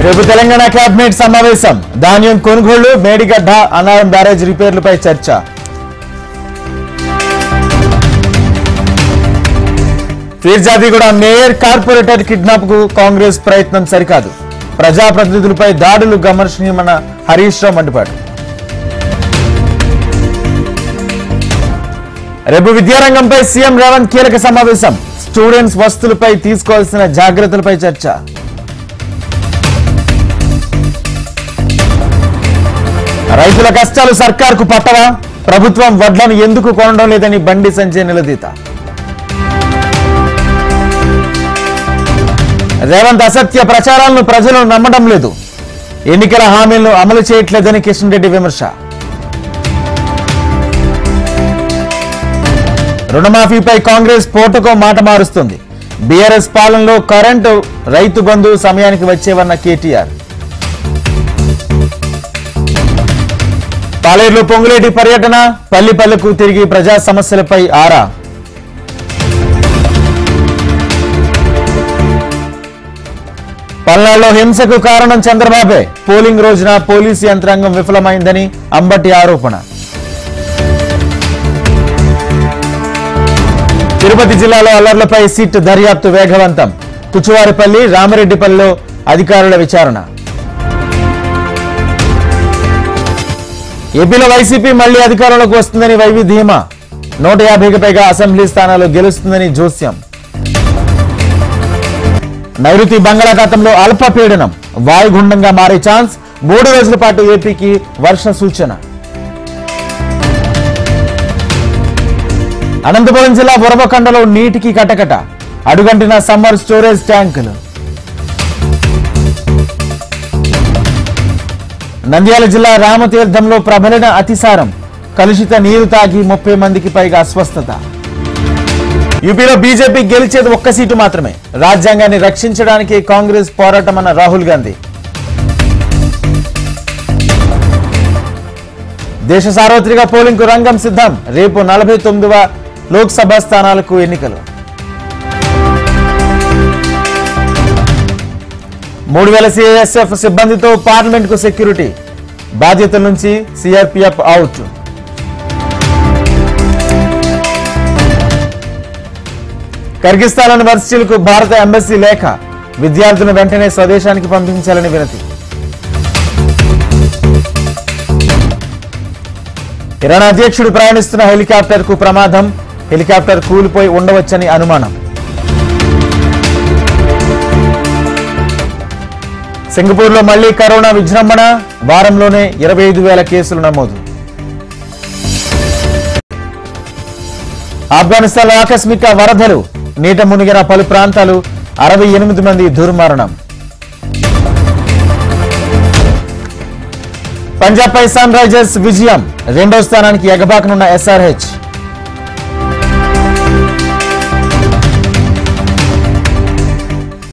రేపు తెలంగాణ కేబినెట్ సమావేశం. ధాన్యం కొనుగోళ్లు, మేడిగడ్డ అన్నారం బ్యారేజ్ రిపేర్లపై చర్చ. ఫీర్జాదిగూడ మేయర్ కార్పొరేటర్ కిడ్నాప్ కు కాంగ్రెస్ ప్రయత్నం సరికాదు. ప్రజాప్రతినిధులపై దాడులు గమనించమన్న హరీష్ రావు మండిపాడు. రేపు విద్యారంగంపై సీఎం రేవంత్ కీలక సమావేశం. స్టూడెంట్స్ వస్తువులపై తీసుకోవాల్సిన జాగ్రత్తలపై చర్చ. రైతుల కష్టాలు సర్కార్కు పట్టవా? ప్రభుత్వం వడ్లను ఎందుకు కొనడం లేదని బండి సంజయ్ నిలదీత. రేవంత్ అసత్య ప్రచారాలను ప్రజలు నమ్మడం లేదు. ఎన్నికల హామీలను అమలు చేయట్లేదని కిషన్ రెడ్డి విమర్శ. రుణమాఫీపై కాంగ్రెస్ పోటకో మాట మారుస్తుంది. బీఆర్ఎస్ పాలనలో కరెంటు, రైతు బంధు సమయానికి వచ్చేవన్న కేటీఆర్. పాలేరులో పొంగులేటి పర్యటన, పల్లి పల్లెకు తిరిగి ప్రజా సమస్యలపై ఆరా. పల్నాడులో హింసకు కారణం చంద్రబాబే. పోలింగ్ రోజున పోలీసు యంత్రాంగం విఫలమైందని అంబటి ఆరోపణ. తిరుపతి జిల్లాలో అల్లర్లపై సిట్ దర్యాప్తు వేగవంతం. కుచువారిపల్లి, రామిరెడ్డిపల్లిలో అధికారుల విచారణ. ఏపీలో వైసీపీ మళ్లీ అధికారంలోకి వస్తుందని వైవి ధీమా. 150కి పైగా అసెంబ్లీ స్థానాలు గెలుస్తుందని జోస్యం. నైరుతి బంగాళాఖాతంలో అల్పపీడనం వాయుగుండంగా మారే ఛాన్స్. 3 రోజుల పాటు ఏపీకి వర్ష సూచన. అనంతపురం జిల్లా బొరబకొండలో నీటికి కటకట. అడుగంటిన సమ్మర్ స్టోరేజ్ ట్యాంకులు. నంద్యాల జిల్లా రామతీర్థంలో ప్రబలిన అతిసారం. కలుషిత నీరు తాగి 30 మందికి పైగా అస్వస్థత. యూపీలో బీజేపీ గెలిచేది 1 సీటు మాత్రమే. రాజ్యాంగాన్ని రక్షించడానికి కాంగ్రెస్ పోరాటమన్న రాహుల్ గాంధీ. దేశ సార్వత్రిక పోలింగ్ కు రంగం సిద్ధం. రేపు 49వ లోక్సభ స్థానాలకు ఎన్నికలు. 3000 సిఐఎస్ఎఫ్ సిబ్బందితో పార్లమెంట్ కు సెక్యూరిటీ. బాధ్యతల నుంచి సిఆర్పీఎఫ్ అవుట్. కిర్గిస్థాన్ యూనివర్సిటీలకు భారత ఎంబసీ లేఖ. విద్యార్థులను వెంటనే స్వదేశానికి పంపించాలని వినతి. ఇరాన్ అధ్యక్షుడు ప్రయాణిస్తున్న హెలికాప్టర్ కు ప్రమాదం. హెలికాప్టర్ కూలిపోయి ఉండవచ్చని అనుమానం. సింగపూర్లో మళ్లీ కరోనా విజృంభణ. వారంలోనే 25,000 కేసులు నమోదు. ఆఫ్ఘనిస్తాన్లో ఆకస్మిక వరదలు. నీట మునిగిన పలు ప్రాంతాలు. 68 మంది దుర్మరణం. పంజాబ్ పై సన్ రైజర్స్ విజయం. 2వ స్థానానికి ఎగబాకనున్న ఎస్ఆర్హెచ్.